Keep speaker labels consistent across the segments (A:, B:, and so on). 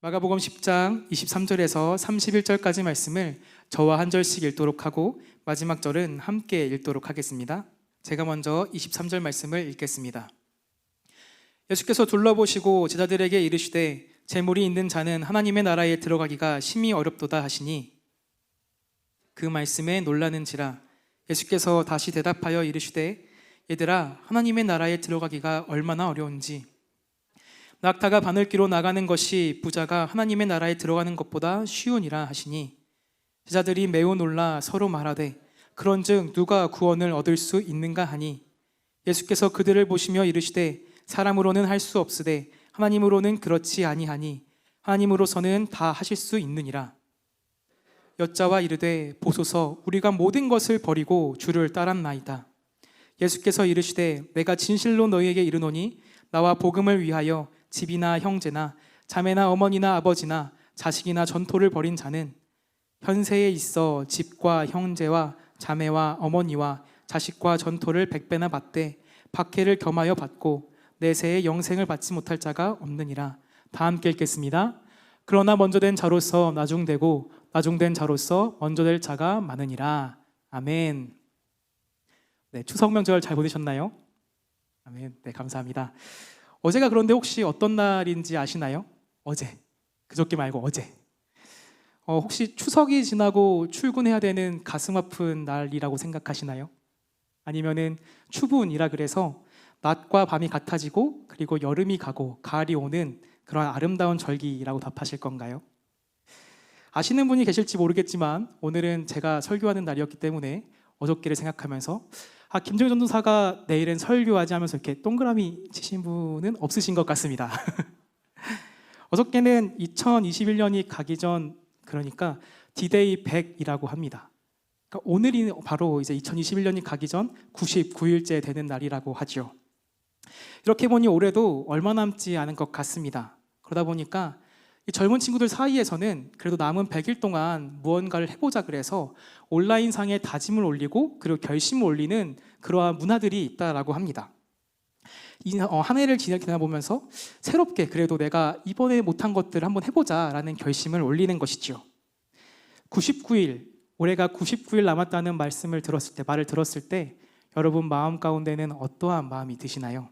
A: 마가복음 10장 23절에서 31절까지 말씀을 저와 한 절씩 읽도록 하고 마지막 절은 함께 읽도록 하겠습니다. 제가 먼저 23절 말씀을 읽겠습니다. 예수께서 둘러보시고 제자들에게 이르시되 재물이 있는 자는 하나님의 나라에 들어가기가 심히 어렵도다 하시니 그 말씀에 놀라는지라. 예수께서 다시 대답하여 이르시되 얘들아, 하나님의 나라에 들어가기가 얼마나 어려운지 낙타가 바늘기로 나가는 것이 부자가 하나님의 나라에 들어가는 것보다 쉬우니라 하시니 제자들이 매우 놀라 서로 말하되 그런즉 누가 구원을 얻을 수 있는가 하니 예수께서 그들을 보시며 이르시되 사람으로는 할 수 없으되 하나님으로는 그렇지 아니하니 하나님으로서는 다 하실 수 있느니라. 여자와 이르되 보소서, 우리가 모든 것을 버리고 주를 따랐나이다. 예수께서 이르시되 내가 진실로 너희에게 이르노니 나와 복음을 위하여 집이나 형제나 자매나 어머니나 아버지나 자식이나 전토를 벌인 자는 현세에 있어 집과 형제와 자매와 어머니와 자식과 전토를 100배나 받되 박해를 겸하여 받고 내세에 영생을 받지 못할 자가 없느니라. 다 함께 읽겠습니다. 그러나 먼저 된 자로서 나중되고 나중된 자로서 먼저 될 자가 많으니라. 아멘. 네, 추석 명절 잘 보내셨나요? 아멘. 네, 감사합니다. 어제가 그런데 혹시 어떤 날인지 아시나요? 어제. 그저께 말고 어제. 혹시 추석이 지나고 출근해야 되는 가슴 아픈 날이라고 생각하시나요? 아니면은 추분이라 그래서 낮과 밤이 같아지고 그리고 여름이 가고 가을이 오는 그런 아름다운 절기라고 답하실 건가요? 아시는 분이 계실지 모르겠지만 오늘은 제가 설교하는 날이었기 때문에 어저께를 생각하면서 김정희 전도사가 내일은 설교하지 하면서 이렇게 동그라미 치신 분은 없으신 것 같습니다. 어저께는 2021년이 가기 전, 그러니까 D-Day 100이라고 합니다. 그러니까 오늘이 바로 이제 2021년이 가기 전 99일째 되는 날이라고 하죠. 이렇게 보니 올해도 얼마 남지 않은 것 같습니다. 그러다 보니까 이 젊은 친구들 사이에서는 그래도 남은 100일 동안 무언가를 해보자 그래서 온라인상에 다짐을 올리고 그리고 결심을 올리는 그러한 문화들이 있다라고 합니다. 한 해를 지나보면서 새롭게 그래도 내가 이번에 못한 것들을 한번 해보자라는 결심을 올리는 것이죠. 99일, 올해가 99일 남았다는 말을 들었을 때 여러분 마음 가운데는 어떠한 마음이 드시나요?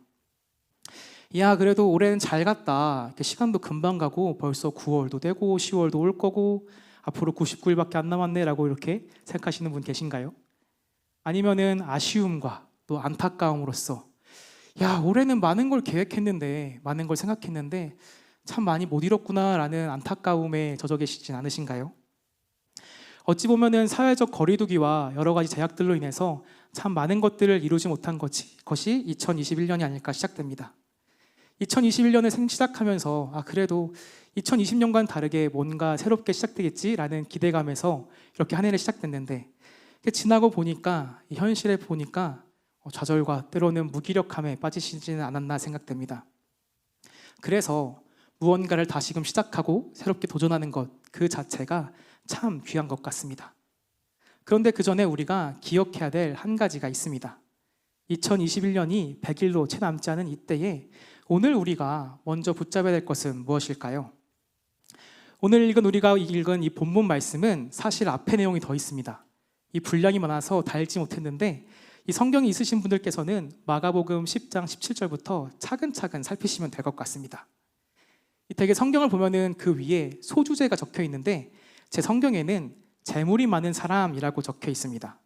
A: 야, 그래도 올해는 잘 갔다. 시간도 금방 가고 벌써 9월도 되고 10월도 올 거고 앞으로 99일밖에 안 남았네 라고 이렇게 생각하시는 분 계신가요? 아니면은 아쉬움과 또 안타까움으로써 야, 올해는 많은 걸 계획했는데 많은 걸 생각했는데 참 많이 못 이뤘구나 라는 안타까움에 젖어 계시진 않으신가요? 어찌 보면은 사회적 거리두기와 여러 가지 제약들로 인해서 참 많은 것들을 이루지 못한 것이 2021년이 아닐까 시작됩니다. 2021년을 시작하면서 그래도 2020년과는 다르게 뭔가 새롭게 시작되겠지라는 기대감에서 이렇게 한 해를 시작됐는데 지나고 보니까 이 현실에 보니까 좌절과 때로는 무기력함에 빠지시지는 않았나 생각됩니다. 그래서 무언가를 다시금 시작하고 새롭게 도전하는 것 그 자체가 참 귀한 것 같습니다. 그런데 그 전에 우리가 기억해야 될 한 가지가 있습니다. 2021년이 100일로 채 남지 않은 이때에 오늘 우리가 먼저 붙잡아야 될 것은 무엇일까요? 오늘 우리가 읽은 이 본문 말씀은 사실 앞에 내용이 더 있습니다. 이 분량이 많아서 다 읽지 못했는데 이 성경이 있으신 분들께서는 마가복음 10장 17절부터 차근차근 살피시면 될 것 같습니다. 되게 성경을 보면은 그 위에 소주제가 적혀 있는데 제 성경에는 재물이 많은 사람이라고 적혀 있습니다.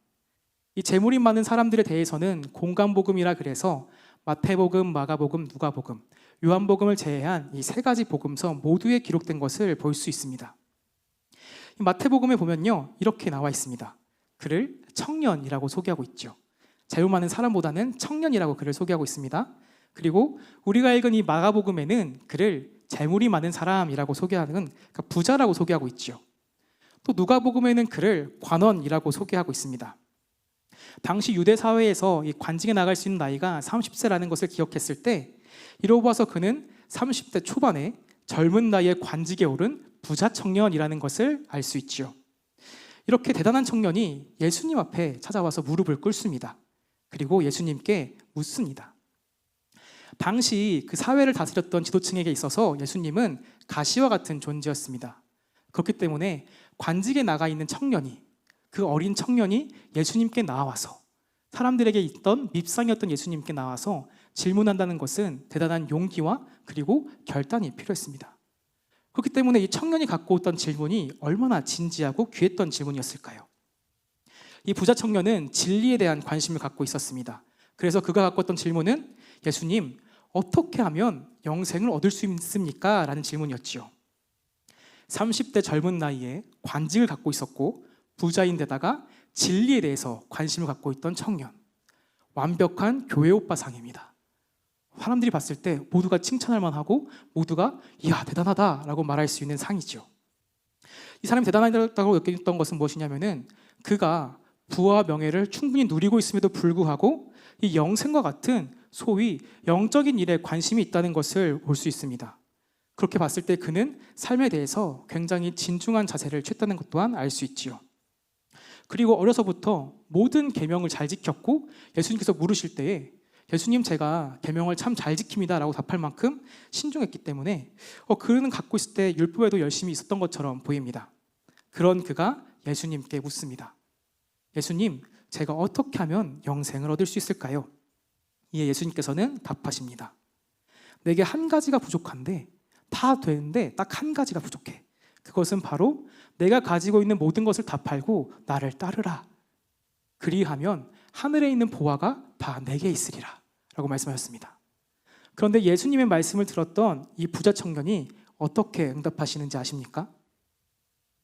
A: 이 재물이 많은 사람들에 대해서는 공관복음이라 그래서 마태복음, 마가복음, 누가복음, 요한복음을 제외한 이 세 가지 복음서 모두에 기록된 것을 볼 수 있습니다. 이 마태복음에 보면요, 이렇게 나와 있습니다. 그를 청년이라고 소개하고 있죠. 재물 많은 사람보다는 청년이라고 그를 소개하고 있습니다. 그리고 우리가 읽은 이 마가복음에는 그를 재물이 많은 사람이라고 소개하는, 그러니까 부자라고 소개하고 있죠. 또 누가복음에는 그를 관원이라고 소개하고 있습니다. 당시 유대 사회에서 이 관직에 나갈 수 있는 나이가 30세라는 것을 기억했을 때 이러고 봐서 그는 30대 초반에 젊은 나이에 관직에 오른 부자 청년이라는 것을 알 수 있죠. 이렇게 대단한 청년이 예수님 앞에 찾아와서 무릎을 꿇습니다. 그리고 예수님께 묻습니다. 당시 그 사회를 다스렸던 지도층에게 있어서 예수님은 가시와 같은 존재였습니다. 그렇기 때문에 관직에 나가 있는 청년이, 그 어린 청년이 예수님께 나와서, 사람들에게 있던 밉상이었던 예수님께 나와서 질문한다는 것은 대단한 용기와 그리고 결단이 필요했습니다. 그렇기 때문에 이 청년이 갖고 있던 질문이 얼마나 진지하고 귀했던 질문이었을까요? 이 부자 청년은 진리에 대한 관심을 갖고 있었습니다. 그래서 그가 갖고 있던 질문은 예수님, 어떻게 하면 영생을 얻을 수 있습니까? 라는 질문이었지요. 30대 젊은 나이에 관직을 갖고 있었고 부자인데다가 진리에 대해서 관심을 갖고 있던 청년, 완벽한 교회 오빠상입니다. 사람들이 봤을 때 모두가 칭찬할 만하고 모두가 이야 대단하다라고 말할 수 있는 상이죠. 이 사람이 대단하다고 느꼈던 것은 무엇이냐면은 그가 부와 명예를 충분히 누리고 있음에도 불구하고 이 영생과 같은 소위 영적인 일에 관심이 있다는 것을 볼 수 있습니다. 그렇게 봤을 때 그는 삶에 대해서 굉장히 진중한 자세를 취했다는 것 또한 알 수 있지요. 그리고 어려서부터 모든 계명을 잘 지켰고 예수님께서 물으실 때에 예수님 제가 계명을 참 잘 지킵니다 라고 답할 만큼 신중했기 때문에 그는 갖고 있을 때 율법에도 열심히 있었던 것처럼 보입니다. 그런 그가 예수님께 묻습니다. 예수님, 제가 어떻게 하면 영생을 얻을 수 있을까요? 이에 예수님께서는 답하십니다. 내게 한 가지가 부족한데 다 되는데 딱 한 가지가 부족해. 그것은 바로 내가 가지고 있는 모든 것을 다 팔고 나를 따르라. 그리하면 하늘에 있는 보화가 다 내게 있으리라 라고 말씀하셨습니다. 그런데 예수님의 말씀을 들었던 이 부자 청년이 어떻게 응답하시는지 아십니까?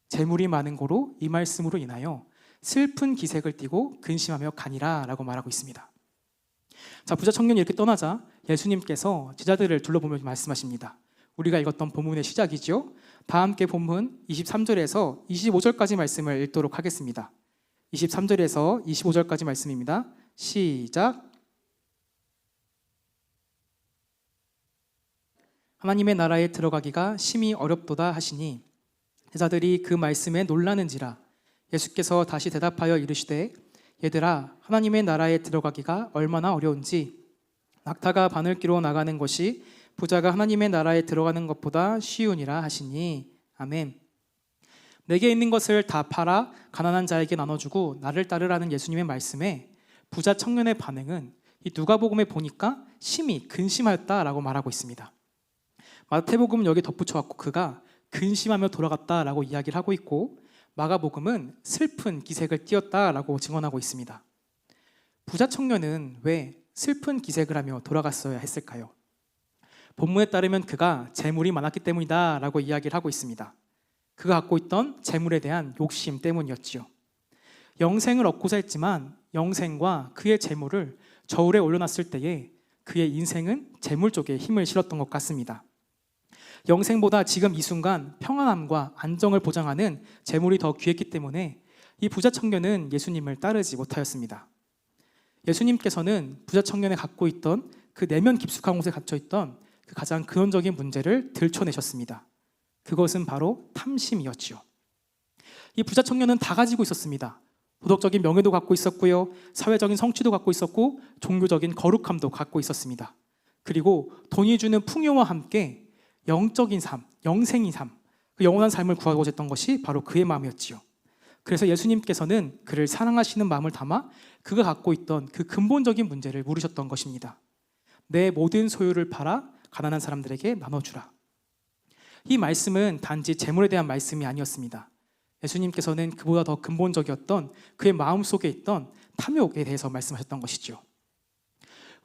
A: 재물이 많은 고로 이 말씀으로 인하여 슬픈 기색을 띠고 근심하며 가니라 라고 말하고 있습니다. 자, 부자 청년이 이렇게 떠나자 예수님께서 제자들을 둘러보며 말씀하십니다. 우리가 읽었던 본문의 시작이죠. 다 함께 본문 23절에서 25절까지 말씀을 읽도록 하겠습니다. 23절에서 25절까지 말씀입니다. 시작. 하나님의 나라에 들어가기가 심히 어렵도다 하시니 제자들이 그 말씀에 놀라는지라. 예수께서 다시 대답하여 이르시되 얘들아, 하나님의 나라에 들어가기가 얼마나 어려운지 낙타가 바늘기로 나가는 것이 부자가 하나님의 나라에 들어가는 것보다 쉬우니라 하시니. 아멘. 내게 있는 것을 다 팔아 가난한 자에게 나눠주고 나를 따르라는 예수님의 말씀에 부자 청년의 반응은 이 누가복음에 보니까 심히 근심하였다라고 말하고 있습니다. 마태복음은 여기 덧붙여갖고 그가 근심하며 돌아갔다라고 이야기를 하고 있고 마가복음은 슬픈 기색을 띄었다라고 증언하고 있습니다. 부자 청년은 왜 슬픈 기색을 하며 돌아갔어야 했을까요? 본문에 따르면 그가 재물이 많았기 때문이다 라고 이야기를 하고 있습니다. 그가 갖고 있던 재물에 대한 욕심 때문이었지요. 영생을 얻고자 했지만 영생과 그의 재물을 저울에 올려놨을 때에 그의 인생은 재물 쪽에 힘을 실었던 것 같습니다. 영생보다 지금 이 순간 평안함과 안정을 보장하는 재물이 더 귀했기 때문에 이 부자 청년은 예수님을 따르지 못하였습니다. 예수님께서는 부자 청년이 갖고 있던 그 내면 깊숙한 곳에 갇혀있던 그 가장 근원적인 문제를 들춰내셨습니다. 그것은 바로 탐심이었지요. 이 부자 청년은 다 가지고 있었습니다. 도덕적인 명예도 갖고 있었고요, 사회적인 성취도 갖고 있었고, 종교적인 거룩함도 갖고 있었습니다. 그리고 돈이 주는 풍요와 함께 영적인 삶, 영생인 삶, 그 영원한 삶을 구하고자 했던 것이 바로 그의 마음이었지요. 그래서 예수님께서는 그를 사랑하시는 마음을 담아 그가 갖고 있던 그 근본적인 문제를 물으셨던 것입니다. 내 모든 소유를 팔아 가난한 사람들에게 나눠주라. 이 말씀은 단지 재물에 대한 말씀이 아니었습니다. 예수님께서는 그보다 더 근본적이었던 그의 마음속에 있던 탐욕에 대해서 말씀하셨던 것이죠.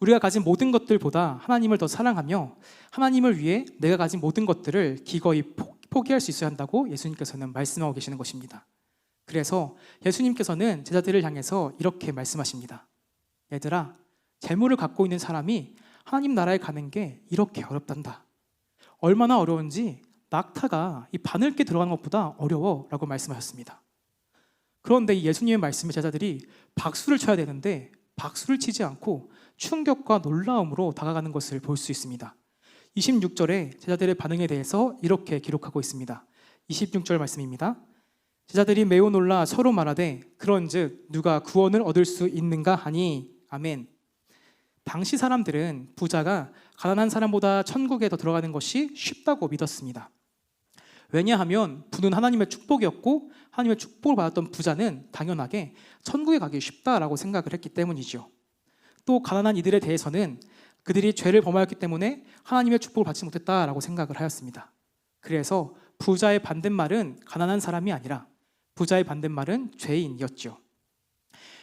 A: 우리가 가진 모든 것들보다 하나님을 더 사랑하며 하나님을 위해 내가 가진 모든 것들을 기꺼이 포기할 수 있어야 한다고 예수님께서는 말씀하고 계시는 것입니다. 그래서 예수님께서는 제자들을 향해서 이렇게 말씀하십니다. 얘들아, 재물을 갖고 있는 사람이 하나님 나라에 가는 게 이렇게 어렵단다. 얼마나 어려운지 낙타가 이 바늘게 들어가는 것보다 어려워 라고 말씀하셨습니다. 그런데 이 예수님의 말씀에 제자들이 박수를 쳐야 되는데 박수를 치지 않고 충격과 놀라움으로 다가가는 것을 볼 수 있습니다. 26절에 제자들의 반응에 대해서 이렇게 기록하고 있습니다. 26절 말씀입니다. 제자들이 매우 놀라 서로 말하되 그런즉 누가 구원을 얻을 수 있는가 하니. 아멘. 당시 사람들은 부자가 가난한 사람보다 천국에 더 들어가는 것이 쉽다고 믿었습니다. 왜냐하면 부는 하나님의 축복이었고 하나님의 축복을 받았던 부자는 당연하게 천국에 가기 쉽다라고 생각을 했기 때문이죠. 또 가난한 이들에 대해서는 그들이 죄를 범하였기 때문에 하나님의 축복을 받지 못했다라고 생각을 하였습니다. 그래서 부자의 반대말은 가난한 사람이 아니라 부자의 반대말은 죄인이었죠.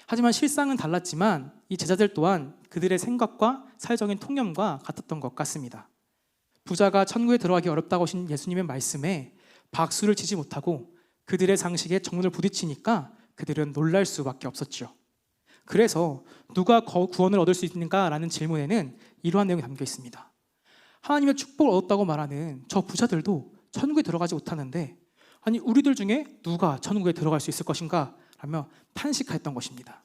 A: 하지만 실상은 달랐지만 이 제자들 또한 그들의 생각과 사회적인 통념과 같았던 것 같습니다. 부자가 천국에 들어가기 어렵다고 하신 예수님의 말씀에 박수를 치지 못하고 그들의 상식에 정문을 부딪히니까 그들은 놀랄 수밖에 없었죠. 그래서 누가 구원을 얻을 수 있는가라는 질문에는 이러한 내용이 담겨 있습니다. 하나님의 축복을 얻었다고 말하는 저 부자들도 천국에 들어가지 못하는데 아니 우리들 중에 누가 천국에 들어갈 수 있을 것인가? 라며 탄식하였던 것입니다.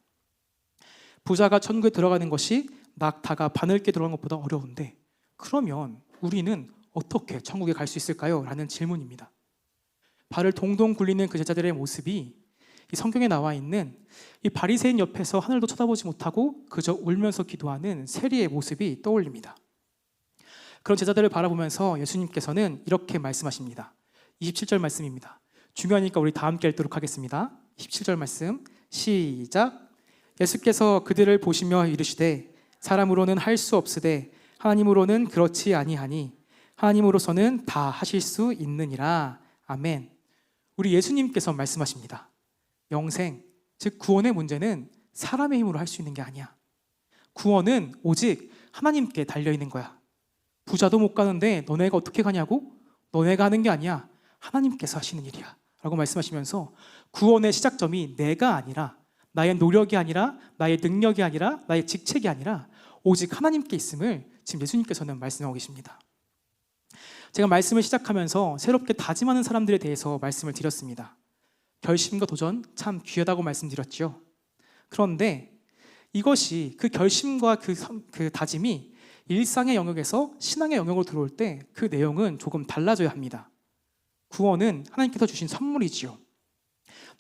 A: 부자가 천국에 들어가는 것이 낙타가 바늘게 들어가는 것보다 어려운데 그러면 우리는 어떻게 천국에 갈 수 있을까요? 라는 질문입니다. 발을 동동 굴리는 그 제자들의 모습이 이 성경에 나와 있는 이 바리새인 옆에서 하늘도 쳐다보지 못하고 그저 울면서 기도하는 세리의 모습이 떠올립니다. 그런 제자들을 바라보면서 예수님께서는 이렇게 말씀하십니다. 27절 말씀입니다. 중요하니까 우리 다 함께 읽도록 하겠습니다. 27절 말씀 시작. 예수께서 그들을 보시며 이르시되 사람으로는 할 수 없으되 하나님으로는 그렇지 아니하니 하나님으로서는 다 하실 수 있느니라. 아멘. 우리 예수님께서 말씀하십니다. 영생, 즉 구원의 문제는 사람의 힘으로 할 수 있는 게 아니야. 구원은 오직 하나님께 달려있는 거야. 부자도 못 가는데 너네가 어떻게 가냐고? 너네가 하는 게 아니야. 하나님께서 하시는 일이야 라고 말씀하시면서 구원의 시작점이 내가 아니라 나의 노력이 아니라 나의 능력이 아니라 나의 직책이 아니라 오직 하나님께 있음을 지금 예수님께서는 말씀하고 계십니다. 제가 말씀을 시작하면서 새롭게 다짐하는 사람들에 대해서 말씀을 드렸습니다. 결심과 도전 참 귀하다고 말씀드렸죠. 그런데 이것이 그 결심과 그 다짐이 일상의 영역에서 신앙의 영역으로 들어올 때 그 내용은 조금 달라져야 합니다. 구원은 하나님께서 주신 선물이지요.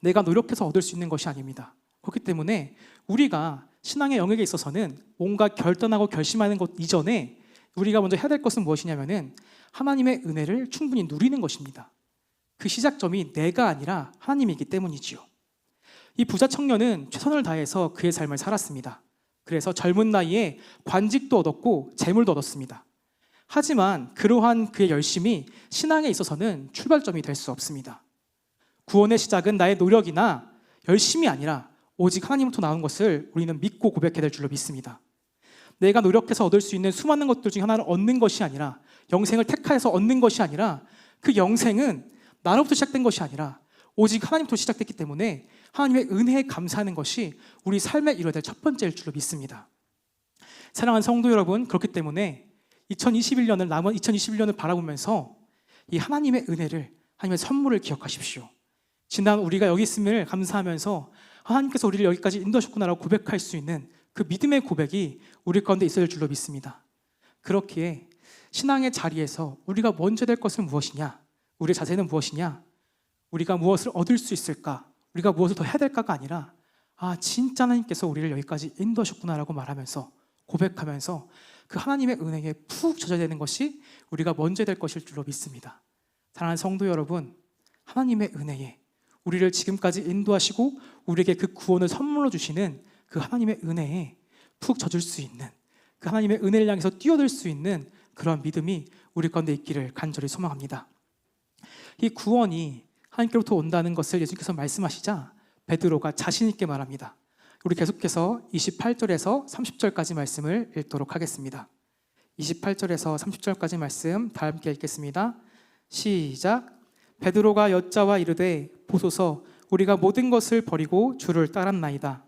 A: 내가 노력해서 얻을 수 있는 것이 아닙니다. 그렇기 때문에 우리가 신앙의 영역에 있어서는 뭔가 결단하고 결심하는 것 이전에 우리가 먼저 해야 될 것은 무엇이냐면은 하나님의 은혜를 충분히 누리는 것입니다. 그 시작점이 내가 아니라 하나님이기 때문이지요. 이 부자 청년은 최선을 다해서 그의 삶을 살았습니다. 그래서 젊은 나이에 관직도 얻었고 재물도 얻었습니다. 하지만 그러한 그의 열심이 신앙에 있어서는 출발점이 될 수 없습니다. 구원의 시작은 나의 노력이나 열심이 아니라 오직 하나님부터 나온 것을 우리는 믿고 고백해야 될 줄로 믿습니다. 내가 노력해서 얻을 수 있는 수많은 것들 중에 하나를 얻는 것이 아니라 영생을 택하여서 얻는 것이 아니라 그 영생은 나로부터 시작된 것이 아니라 오직 하나님부터 시작됐기 때문에 하나님의 은혜에 감사하는 것이 우리 삶에 이루어야 될 첫 번째일 줄로 믿습니다. 사랑하는 성도 여러분, 그렇기 때문에 2021년을 바라보면서 이 하나님의 은혜를, 하나님의 선물을 기억하십시오. 지난 우리가 여기 있음을 감사하면서 하나님께서 우리를 여기까지 인도하셨구나라고 고백할 수 있는 그 믿음의 고백이 우리 가운데 있어야 될 줄로 믿습니다. 그렇기에 신앙의 자리에서 우리가 먼저 될 것은 무엇이냐? 우리의 자세는 무엇이냐? 우리가 무엇을 얻을 수 있을까? 우리가 무엇을 더 해야 될까가 아니라 진짜 하나님께서 우리를 여기까지 인도하셨구나라고 말하면서 고백하면서 그 하나님의 은혜에 푹 젖어야 되는 것이 우리가 먼저 될 것일 줄로 믿습니다. 사랑하는 성도 여러분, 하나님의 은혜에 우리를 지금까지 인도하시고 우리에게 그 구원을 선물로 주시는 그 하나님의 은혜에 푹 젖을 수 있는, 그 하나님의 은혜를 향해서 뛰어들 수 있는 그런 믿음이 우리 가운데 있기를 간절히 소망합니다. 이 구원이 하나님께로부터 온다는 것을 예수님께서 말씀하시자 베드로가 자신 있게 말합니다. 우리 계속해서 28절에서 30절까지 말씀을 읽도록 하겠습니다. 28절에서 30절까지 말씀 다 함께 읽겠습니다. 시작. 베드로가 여짜와 이르되 보소서 우리가 모든 것을 버리고 주를 따랐나이다.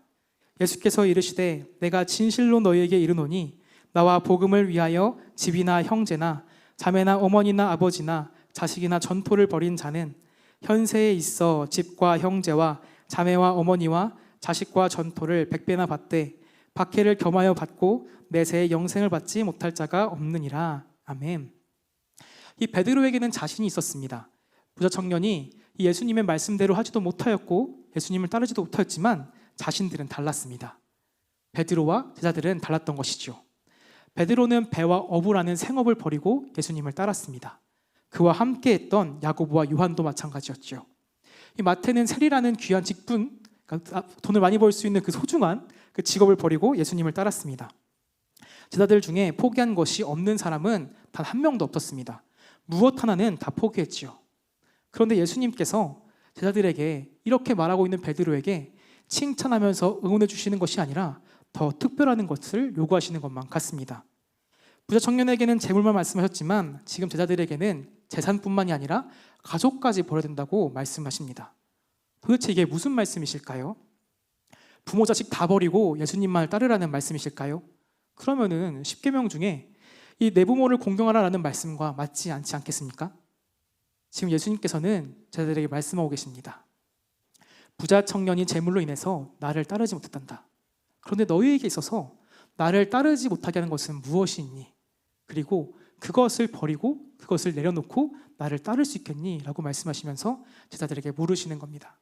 A: 예수께서 이르시되 내가 진실로 너희에게 이르노니 나와 복음을 위하여 집이나 형제나 자매나 어머니나 아버지나 자식이나 전토를 벌인 자는 현세에 있어 집과 형제와 자매와 어머니와 자식과 전토를 100배나 받되 박해를 겸하여 받고 내세의 영생을 받지 못할 자가 없느니라. 아멘. 이 베드로에게는 자신이 있었습니다. 부자 청년이 예수님의 말씀대로 하지도 못하였고 예수님을 따르지도 못하였지만 자신들은 달랐습니다. 베드로와 제자들은 달랐던 것이죠. 베드로는 배와 어부라는 생업을 버리고 예수님을 따랐습니다. 그와 함께했던 야고보와 요한도 마찬가지였죠. 이 마태는 세리라는 귀한 직분, 그러니까 돈을 많이 벌 수 있는 그 소중한 그 직업을 버리고 예수님을 따랐습니다. 제자들 중에 포기한 것이 없는 사람은 단 한 명도 없었습니다. 무엇 하나는 다 포기했지요. 그런데 예수님께서 제자들에게 이렇게 말하고 있는 베드로에게 칭찬하면서 응원해 주시는 것이 아니라 더 특별한 것을 요구하시는 것만 같습니다. 부자 청년에게는 재물만 말씀하셨지만 지금 제자들에게는 재산뿐만이 아니라 가족까지 버려야 된다고 말씀하십니다. 도대체 이게 무슨 말씀이실까요? 부모 자식 다 버리고 예수님만을 따르라는 말씀이실까요? 그러면은 10계명 중에 이 내 부모를 공경하라라는 말씀과 맞지 않지 않겠습니까? 지금 예수님께서는 제자들에게 말씀하고 계십니다. 부자 청년이 재물로 인해서 나를 따르지 못했단다. 그런데 너희에게 있어서 나를 따르지 못하게 하는 것은 무엇이 있니? 그리고 그것을 버리고 그것을 내려놓고 나를 따를 수 있겠니? 라고 말씀하시면서 제자들에게 물으시는 겁니다.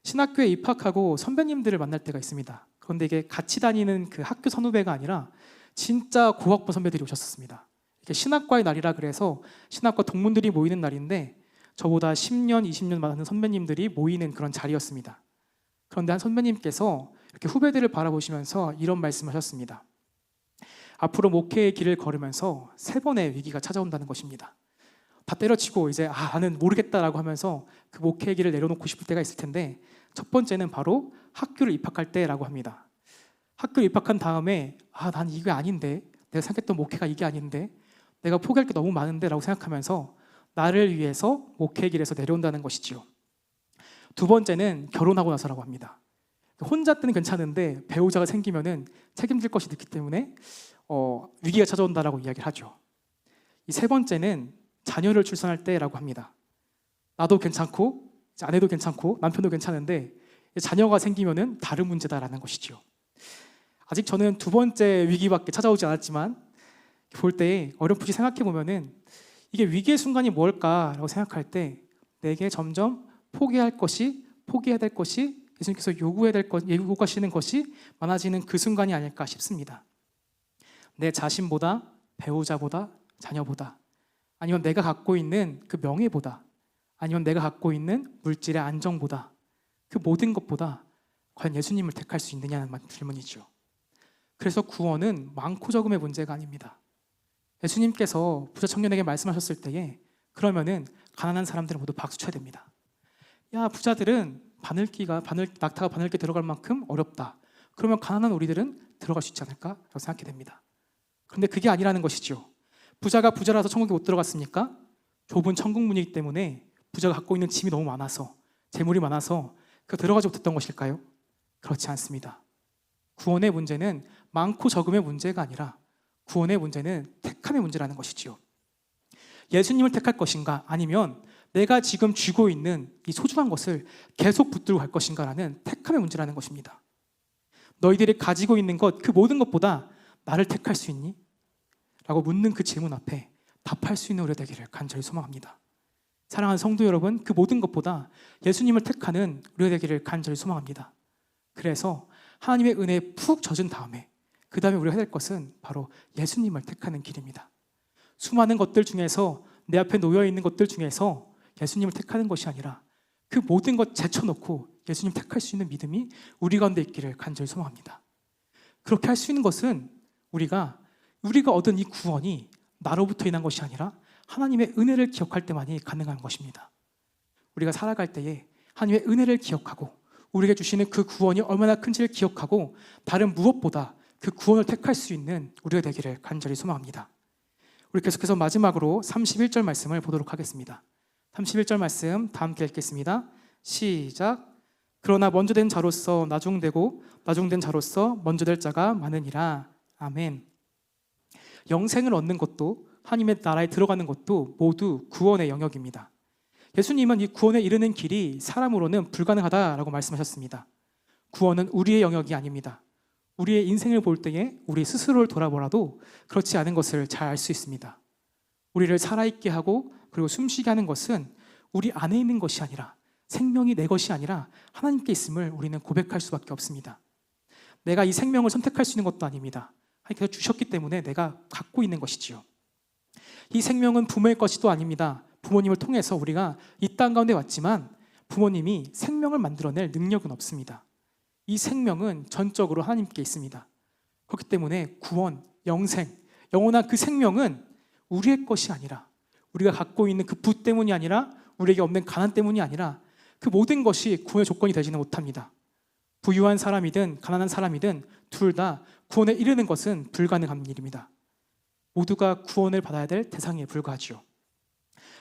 A: 신학교에 입학하고 선배님들을 만날 때가 있습니다. 그런데 이게 같이 다니는 그 학교 선후배가 아니라 진짜 고학번 선배들이 오셨었습니다. 이게 신학과의 날이라 그래서 신학과 동문들이 모이는 날인데 저보다 10년, 20년 많은 선배님들이 모이는 그런 자리였습니다. 그런데 한 선배님께서 이렇게 후배들을 바라보시면서 이런 말씀하셨습니다. 앞으로 목회의 길을 걸으면서 3번의 위기가 찾아온다는 것입니다. 다 때려치고 이제 나는 모르겠다라고 하면서 그 목회의 길을 내려놓고 싶을 때가 있을 텐데 첫 번째는 바로 학교를 입학할 때라고 합니다. 학교를 입학한 다음에 난 이게 아닌데, 내가 생각했던 목회가 이게 아닌데, 내가 포기할 게 너무 많은데 라고 생각하면서 나를 위해서 목회의 길에서 내려온다는 것이지요. 두 번째는 결혼하고 나서라고 합니다. 혼자 때는 괜찮은데 배우자가 생기면은 책임질 것이 있기 때문에 위기가 찾아온다라고 이야기를 하죠. 이 세 번째는 자녀를 출산할 때라고 합니다. 나도 괜찮고 아내도 괜찮고 남편도 괜찮은데 자녀가 생기면은 다른 문제다라는 것이지요. 아직 저는 두 번째 위기밖에 찾아오지 않았지만 볼 때 어렴풋이 생각해 보면은 이게 위기의 순간이 뭘까라고 생각할 때 내게 점점 포기해야 될 것이 예수님께서 요구하시는 것이 많아지는 그 순간이 아닐까 싶습니다. 내 자신보다, 배우자보다, 자녀보다, 아니면 내가 갖고 있는 그 명예보다, 아니면 내가 갖고 있는 물질의 안정보다, 그 모든 것보다 과연 예수님을 택할 수 있느냐는 질문이죠. 그래서 구원은 많고 적음의 문제가 아닙니다. 예수님께서 부자 청년에게 말씀하셨을 때에 그러면은 가난한 사람들은 모두 박수 쳐야 됩니다. 야, 부자들은 낙타가 바늘기에 들어갈 만큼 어렵다. 그러면 가난한 우리들은 들어갈 수 있지 않을까라고 생각하게 됩니다. 그런데 그게 아니라는 것이죠. 부자가 부자라서 천국에 못 들어갔습니까? 좁은 천국 문이기 때문에 부자가 갖고 있는 짐이 너무 많아서, 재물이 많아서 그 들어가지 못했던 것일까요? 그렇지 않습니다. 구원의 문제는 많고 적음의 문제가 아니라 구원의 문제는 택함의 문제라는 것이지요. 예수님을 택할 것인가, 아니면 내가 지금 쥐고 있는 이 소중한 것을 계속 붙들고 갈 것인가라는 택함의 문제라는 것입니다. 너희들이 가지고 있는 것, 그 모든 것보다 나를 택할 수 있니? 라고 묻는 그 질문 앞에 답할 수 있는 우리 되기를 간절히 소망합니다. 사랑하는 성도 여러분, 그 모든 것보다 예수님을 택하는 우리 되기를 간절히 소망합니다. 그래서 하나님의 은혜에 푹 젖은 다음에 그 다음에 우리가 해야 될 것은 바로 예수님을 택하는 길입니다. 수많은 것들 중에서, 내 앞에 놓여있는 것들 중에서 예수님을 택하는 것이 아니라 그 모든 것 제쳐놓고 예수님 택할 수 있는 믿음이 우리 가운데 있기를 간절히 소망합니다. 그렇게 할 수 있는 것은 우리가 얻은 이 구원이 나로부터 인한 것이 아니라 하나님의 은혜를 기억할 때만이 가능한 것입니다. 우리가 살아갈 때에 하나님의 은혜를 기억하고 우리에게 주시는 그 구원이 얼마나 큰지를 기억하고 다른 무엇보다 그 구원을 택할 수 있는 우리가 되기를 간절히 소망합니다. 우리 계속해서 마지막으로 31절 말씀을 보도록 하겠습니다. 31절 말씀 다 함께 읽겠습니다. 시작. 그러나 먼저 된 자로서 나중되고 나중된 자로서 먼저 될 자가 많으니라. 아멘. 영생을 얻는 것도 하나님의 나라에 들어가는 것도 모두 구원의 영역입니다. 예수님은 이 구원에 이르는 길이 사람으로는 불가능하다라고 말씀하셨습니다. 구원은 우리의 영역이 아닙니다. 우리의 인생을 볼 때에 우리 스스로를 돌아보라도 그렇지 않은 것을 잘 알 수 있습니다. 우리를 살아있게 하고 그리고 숨쉬게 하는 것은 우리 안에 있는 것이 아니라, 생명이 내 것이 아니라 하나님께 있음을 우리는 고백할 수밖에 없습니다. 내가 이 생명을 선택할 수 있는 것도 아닙니다. 하나님께서 주셨기 때문에 내가 갖고 있는 것이지요. 이 생명은 부모의 것이도 아닙니다. 부모님을 통해서 우리가 이 땅 가운데 왔지만 부모님이 생명을 만들어낼 능력은 없습니다. 이 생명은 전적으로 하나님께 있습니다. 그렇기 때문에 구원, 영생, 영원한 그 생명은 우리의 것이 아니라, 우리가 갖고 있는 그 부 때문이 아니라, 우리에게 없는 가난 때문이 아니라 그 모든 것이 구원의 조건이 되지는 못합니다. 부유한 사람이든 가난한 사람이든 둘 다 구원에 이르는 것은 불가능한 일입니다. 모두가 구원을 받아야 될 대상에 불과하죠.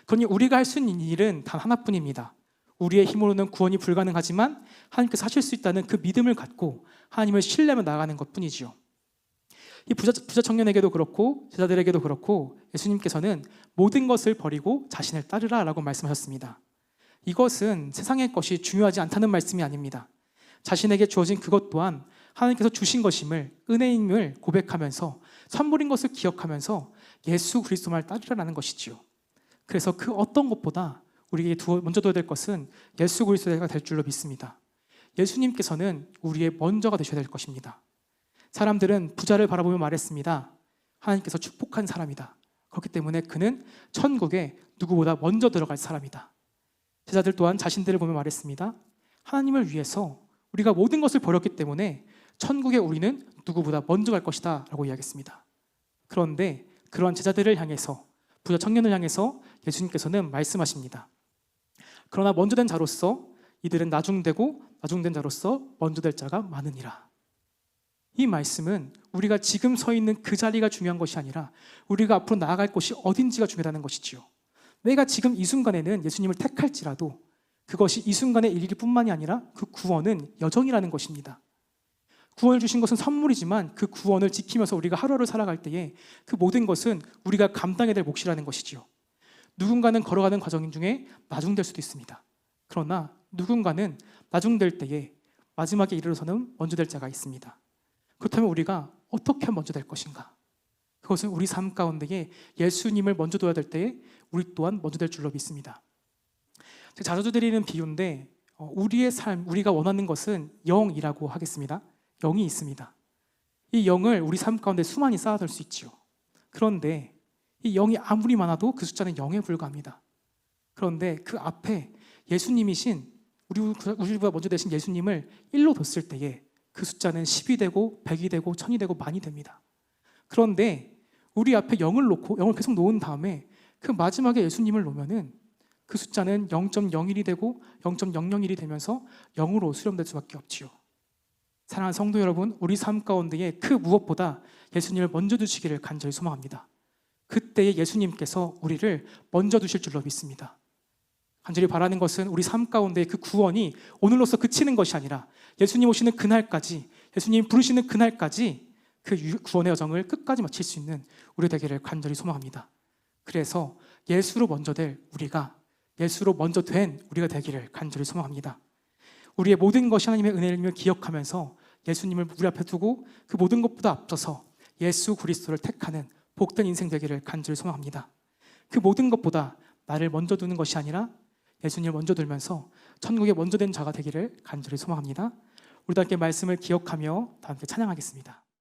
A: 그러니 우리가 할 수 있는 일은 단 하나뿐입니다. 우리의 힘으로는 구원이 불가능하지만 하나님께서 하실 수 있다는 그 믿음을 갖고 하나님을 신뢰하며 나아가는 것뿐이지요. 이 부자 청년에게도 그렇고 제자들에게도 그렇고 예수님께서는 모든 것을 버리고 자신을 따르라라고 말씀하셨습니다. 이것은 세상의 것이 중요하지 않다는 말씀이 아닙니다. 자신에게 주어진 그것 또한 하나님께서 주신 것임을, 은혜임을 고백하면서 선물인 것을 기억하면서 예수 그리스도만을 따르라는 것이지요. 그래서 그 어떤 것보다 우리에게 먼저 둬야 될 것은 예수 그리스도가 될 줄로 믿습니다. 예수님께서는 우리의 먼저가 되셔야 될 것입니다. 사람들은 부자를 바라보며 말했습니다. 하나님께서 축복한 사람이다. 그렇기 때문에 그는 천국에 누구보다 먼저 들어갈 사람이다. 제자들 또한 자신들을 보며 말했습니다. 하나님을 위해서 우리가 모든 것을 버렸기 때문에 천국에 우리는 누구보다 먼저 갈 것이다 라고 이야기했습니다. 그런데 그런 제자들을 향해서, 부자 청년을 향해서 예수님께서는 말씀하십니다. 그러나 먼저 된 자로서 이들은 나중되고 나중된 자로서 먼저 될 자가 많으니라. 이 말씀은 우리가 지금 서 있는 그 자리가 중요한 것이 아니라 우리가 앞으로 나아갈 곳이 어딘지가 중요하다는 것이지요. 내가 지금 이 순간에는 예수님을 택할지라도 그것이 이 순간의 일일 뿐만이 아니라 그 구원은 여정이라는 것입니다. 구원을 주신 것은 선물이지만 그 구원을 지키면서 우리가 하루하루 살아갈 때에 그 모든 것은 우리가 감당해야 될 몫이라는 것이지요. 누군가는 걸어가는 과정 중에 나중될 수도 있습니다. 그러나 누군가는 나중될 때에 마지막에 이르러서는 먼저 될 자가 있습니다. 그렇다면 우리가 어떻게 먼저 될 것인가? 그것은 우리 삶 가운데에 예수님을 먼저 둬야 될 때에 우리 또한 먼저 될 줄로 믿습니다. 제가 자주 드리는 비유인데 우리의 삶, 우리가 원하는 것은 영이라고 하겠습니다. 영이 있습니다. 이 영을 우리 삶 가운데 수많이 쌓아둘 수 있지요. 그런데 이 영이 아무리 많아도 그 숫자는 0에 불과합니다. 그런데 그 앞에 예수님이신 우리보다 먼저 되신 예수님을 1로 뒀을 때에 그 숫자는 10이 되고 100이 되고 1000이 되고 만이 됩니다. 그런데 우리 앞에 0을 계속 놓은 다음에 그 마지막에 예수님을 놓으면은 그 숫자는 0.01이 되고 0.001이 되면서 0으로 수렴될 수밖에 없지요. 사랑하는 성도 여러분, 우리 삶 가운데에 그 무엇보다 예수님을 먼저 두시기를 간절히 소망합니다. 그때에 예수님께서 우리를 먼저 두실 줄로 믿습니다. 간절히 바라는 것은 우리 삶 가운데 그 구원이 오늘로서 그치는 것이 아니라 예수님 오시는 그날까지, 예수님 부르시는 그날까지 그 구원의 여정을 끝까지 마칠 수 있는 우리 되기를 간절히 소망합니다. 그래서 예수로 먼저 될 우리가, 예수로 먼저 된 우리가 되기를 간절히 소망합니다. 우리의 모든 것이 하나님의 은혜임을 기억하면서 예수님을 우리 앞에 두고 그 모든 것보다 앞서서 예수 그리스도를 택하는 복된 인생 되기를 간절히 소망합니다. 그 모든 것보다 나를 먼저 두는 것이 아니라 예수님을 먼저 들면서 천국에 먼저 된 자가 되기를 간절히 소망합니다. 우리도 함께 말씀을 기억하며 다 함께 찬양하겠습니다.